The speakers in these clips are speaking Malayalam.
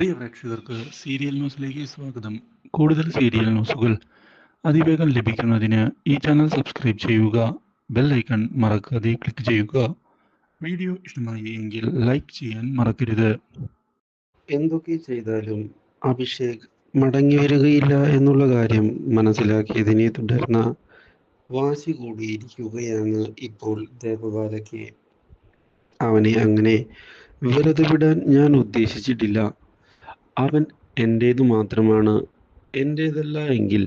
പ്രിയ പ്രേക്ഷകർക്ക് സീരിയൽ ന്യൂസിലേക്ക് സ്വാഗതം. കൂടുതൽ സീരിയൽ ന്യൂസുകൾ അതിവേഗം ലഭിക്കുന്നതിന് ഈ ചാനൽ സബ്സ്ക്രൈബ് ചെയ്യുക. ബെൽ ഐക്കൺ മറക്കാതെ ക്ലിക്ക് ചെയ്യുക. വീഡിയോ ഇഷ്ടമായി എങ്കിൽ ലൈക്ക് ചെയ്യാൻ മറക്കരുത്. എന്തൊക്കെ ചെയ്താലും അഭിഷേക് മടങ്ങി വരികയില്ല എന്നുള്ള കാര്യം മനസ്സിലാക്കിയതിനെ തുടർന്ന് വാശി കൂടിയിരിക്കുകയാണ് ഇപ്പോൾ ദേവബാലയ്ക്ക്. അവനെ അങ്ങനെ വെറുതെ വിടാൻ ഞാൻ ഉദ്ദേശിച്ചിട്ടില്ല. അവൻ എൻ്റേതു മാത്രമാണ്. എൻ്റേതല്ല എങ്കിൽ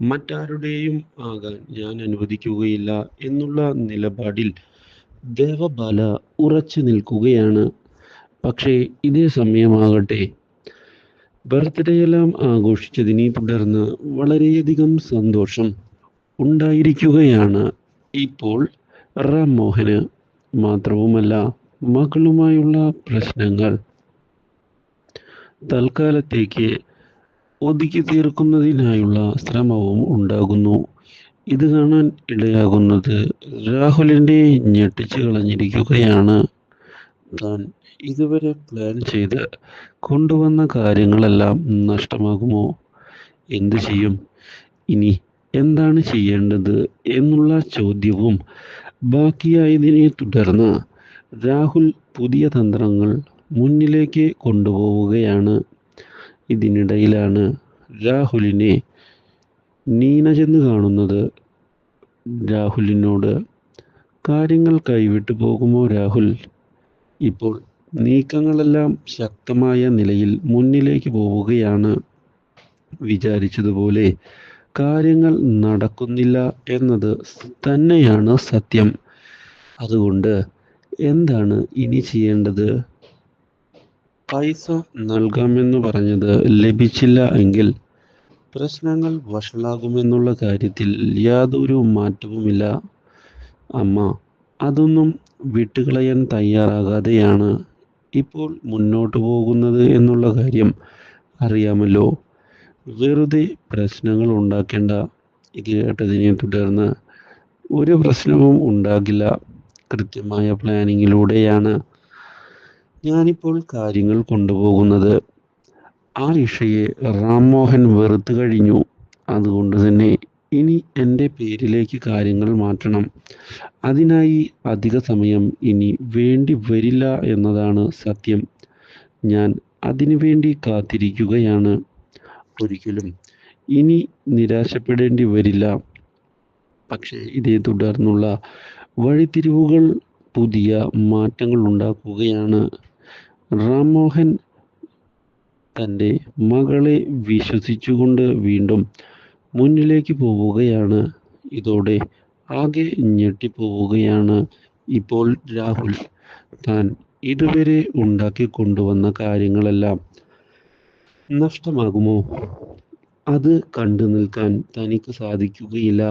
മറ്റാരുടെയും ആകാൻ ഞാൻ അനുവദിക്കുകയില്ല എന്നുള്ള നിലപാടിൽ ദേവബാല ഉറച്ചു നിൽക്കുകയാണ്. പക്ഷേ ഇതേ സമയമാകട്ടെ, ബർത്ത്ഡേയെല്ലാം ആഘോഷിച്ചതിനെ തുടർന്ന് വളരെയധികം സന്തോഷം ഉണ്ടായിരിക്കുകയാണ് ഇപ്പോൾ റാം മോഹന്. മാത്രവുമല്ല, മകളുമായുള്ള പ്രശ്നങ്ങൾ തൽക്കാലത്തേക്ക് ഒതുക്കി തീർക്കുന്നതിനായുള്ള ശ്രമവും ഉണ്ടാകുന്നു. ഇത് കാണാൻ ഇടയാകുന്നത് രാഹുലിൻ്റെ ഞെട്ടിച്ചു കളഞ്ഞിരിക്കുകയാണ്. താൻ ഇതുവരെ പ്ലാൻ ചെയ്ത് കൊണ്ടുവന്ന കാര്യങ്ങളെല്ലാം നഷ്ടമാകുമോ? എന്തു ചെയ്യും? ഇനി എന്താണ് ചെയ്യേണ്ടത് എന്നുള്ള ചോദ്യവും ബാക്കിയായതിനെ തുടർന്ന് രാഹുൽ പുതിയ തന്ത്രങ്ങൾ മുന്നിലേക്ക് കൊണ്ടുപോവുകയാണ്. ഇതിനിടയിലാണ് രാഹുലിനെ നീന ചെന്ന് കാണുന്നത്. രാഹുലിനോട് കാര്യങ്ങൾ കൈവിട്ടു പോകുമോ രാഹുൽ? ഇപ്പോൾ നീക്കങ്ങളെല്ലാം ശക്തമായ നിലയിൽ മുന്നിലേക്ക് പോവുകയാണ്. വിചാരിച്ചതുപോലെ കാര്യങ്ങൾ നടക്കുന്നില്ല എന്നത് തന്നെയാണ് സത്യം. അതുകൊണ്ട് എന്താണ് ഇനി ചെയ്യേണ്ടത്? പൈസ നൽകാമെന്ന് പറഞ്ഞത് ലഭിച്ചില്ല എങ്കിൽ പ്രശ്നങ്ങൾ വഷളാകുമെന്നുള്ള കാര്യത്തിൽ യാതൊരു മാറ്റവുമില്ല. അമ്മ അതൊന്നും വിട്ടുകളയാൻ തയ്യാറാകാതെയാണ് ഇപ്പോൾ മുന്നോട്ട് പോകുന്നത് എന്നുള്ള കാര്യം അറിയാമല്ലോ. വെറുതെ പ്രശ്നങ്ങൾ ഉണ്ടാക്കേണ്ട. ഇത് കേട്ടതിനെ തുടർന്ന് ഒരു പ്രശ്നവും ഉണ്ടാകില്ല. കൃത്യമായ പ്ലാനിങ്ങിലൂടെയാണ് ഞാനിപ്പോൾ കാര്യങ്ങൾ കൊണ്ടുപോകുന്നത്. ആ ഇഷയെ റാം മോഹൻ വെറുത്തു കഴിഞ്ഞു. അതുകൊണ്ട് തന്നെ ഇനി എൻ്റെ പേരിലേക്ക് കാര്യങ്ങൾ മാറ്റണം. അതിനായി അധിക സമയം ഇനി വേണ്ടി വരില്ല എന്നതാണ് സത്യം. ഞാൻ അതിനു വേണ്ടി കാത്തിരിക്കുകയാണ്. ഒരിക്കലും ഇനി നിരാശപ്പെടേണ്ടി വരില്ല. പക്ഷേ ഇതേ തുടർന്നുള്ള വഴിത്തിരിവുകൾ പുതിയ മാറ്റങ്ങൾ ഉണ്ടാക്കുകയാണ്. റാം മോഹൻ തൻ്റെ മകളെ വിശ്വസിച്ചുകൊണ്ട് വീണ്ടും മുന്നിലേക്ക് പോവുകയാണ്. ഇതോടെ ആകെ ഞെട്ടിപ്പോവുകയാണ് ഇപ്പോൾ രാഹുൽ. താൻ ഇതുവരെ ഉണ്ടാക്കി കൊണ്ടുവന്ന കാര്യങ്ങളെല്ലാം നഷ്ടമാകുമോ? അത് കണ്ടു നിൽക്കാൻ തനിക്ക് സാധിക്കുകയില്ല.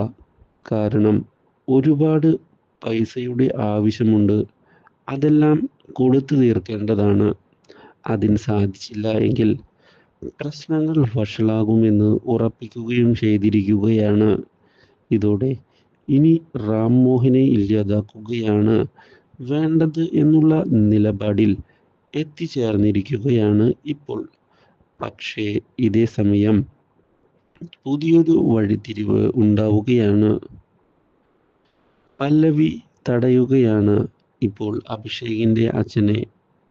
കാരണം ഒരുപാട് പൈസയുടെ ആവശ്യമുണ്ട്. അതെല്ലാം കൊടുത്തു തീർക്കേണ്ടതാണ്. അതിന് സാധിച്ചില്ല എങ്കിൽ പ്രശ്നങ്ങൾ വഷളാകുമെന്ന് ഉറപ്പിക്കുകയും ചെയ്തിരിക്കുകയാണ്. ഇതോടെ ഇനി റാം മോഹനെ ഇല്ലാതാക്കുകയാണ് വേണ്ടത് എന്നുള്ള നിലപാടിൽ എത്തിച്ചേർന്നിരിക്കുകയാണ് ഇപ്പോൾ. പക്ഷേ ഇതേ സമയം പുതിയൊരു വഴിത്തിരിവ് ഉണ്ടാവുകയാണ്. പല്ലവി തടയുകയാണ് ഇപ്പോൾ അഭിഷേകിൻ്റെ അച്ഛനെ.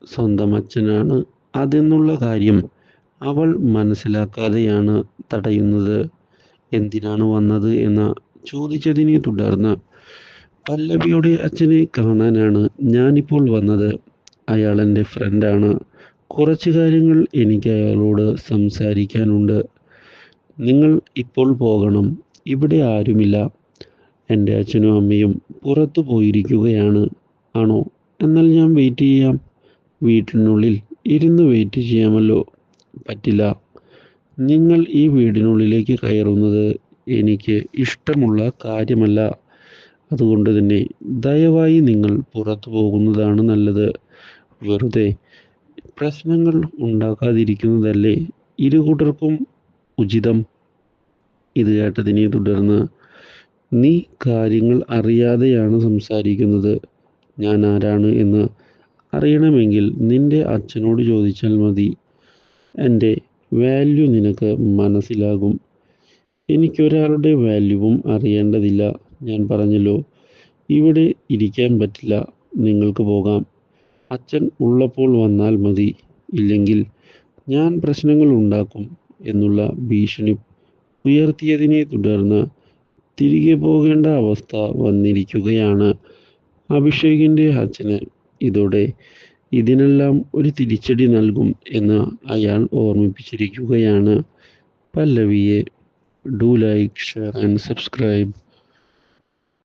സ്വന്തം അച്ഛനാണ് അതെന്നുള്ള കാര്യം അവൾ മനസ്സിലാക്കാതെയാണ് തടയുന്നത്. എന്തിനാണ് വന്നത് എന്ന് ചോദിച്ചതിനെ തുടർന്ന് പല്ലവിയുടെ അച്ഛനെ കാണാനാണ് ഞാനിപ്പോൾ വന്നത്. അയാൾ എൻ്റെ ഫ്രണ്ടാണ്. കുറച്ച് കാര്യങ്ങൾ എനിക്ക് അയാളോട് സംസാരിക്കാനുണ്ട്. നിങ്ങൾ ഇപ്പോൾ പോകണം. ഇവിടെ ആരുമില്ല. എൻ്റെ അച്ഛനും അമ്മയും പുറത്തു പോയിരിക്കുകയാണ്. ആണോ? എന്നാൽ ഞാൻ വെയിറ്റ് ചെയ്യാം. വീട്ടിനുള്ളിൽ ഇരുന്ന് വെയിറ്റ് ചെയ്യാമല്ലോ. പറ്റില്ല. നിങ്ങൾ ഈ വീടിനുള്ളിലേക്ക് കയറുന്നത് എനിക്ക് ഇഷ്ടമുള്ള കാര്യമല്ല. അതുകൊണ്ട് തന്നെ ദയവായി നിങ്ങൾ പുറത്തു പോകുന്നതാണ് നല്ലത്. വെറുതെ പ്രശ്നങ്ങൾ ഉണ്ടാക്കാതിരിക്കുന്നതല്ലേ ഇരുകൂട്ടർക്കും ഉചിതം. ഇത് കേട്ടതിനെ തുടർന്ന് നീ കാര്യങ്ങൾ അറിയാതെയാണ് സംസാരിക്കുന്നത്. ഞാൻ ആരാണ് എന്ന് അറിയണമെങ്കിൽ നിന്റെ അച്ഛനോട് ചോദിച്ചാൽ മതി. എൻ്റെ വാല്യൂ നിനക്ക് മനസ്സിലാകും. എനിക്കൊരാളുടെ വാല്യൂവും അറിയേണ്ടതില്ല. ഞാൻ പറഞ്ഞല്ലോ, ഇവിടെ ഇരിക്കാൻ പറ്റില്ല, നിങ്ങൾക്ക് പോകാം. അച്ഛൻ ഉള്ളപ്പോൾ വന്നാൽ മതി, ഇല്ലെങ്കിൽ ഞാൻ പ്രശ്നങ്ങൾ ഉണ്ടാക്കും എന്നുള്ള ഭീഷണി ഉയർത്തിയതിനെ തുടർന്ന് തിരികെ പോകേണ്ട അവസ്ഥ വന്നിരിക്കുകയാണ് അഭിഷേകിൻ്റെ അച്ഛന്. ഇതോടെ ഇതിനെല്ലാം ഒരു തിരിച്ചടി നൽകും എന്ന് അയാൾ ഓർമ്മിപ്പിച്ചിരിക്കുകയാണ് പല്ലവിയെ. Do like, share and subscribe.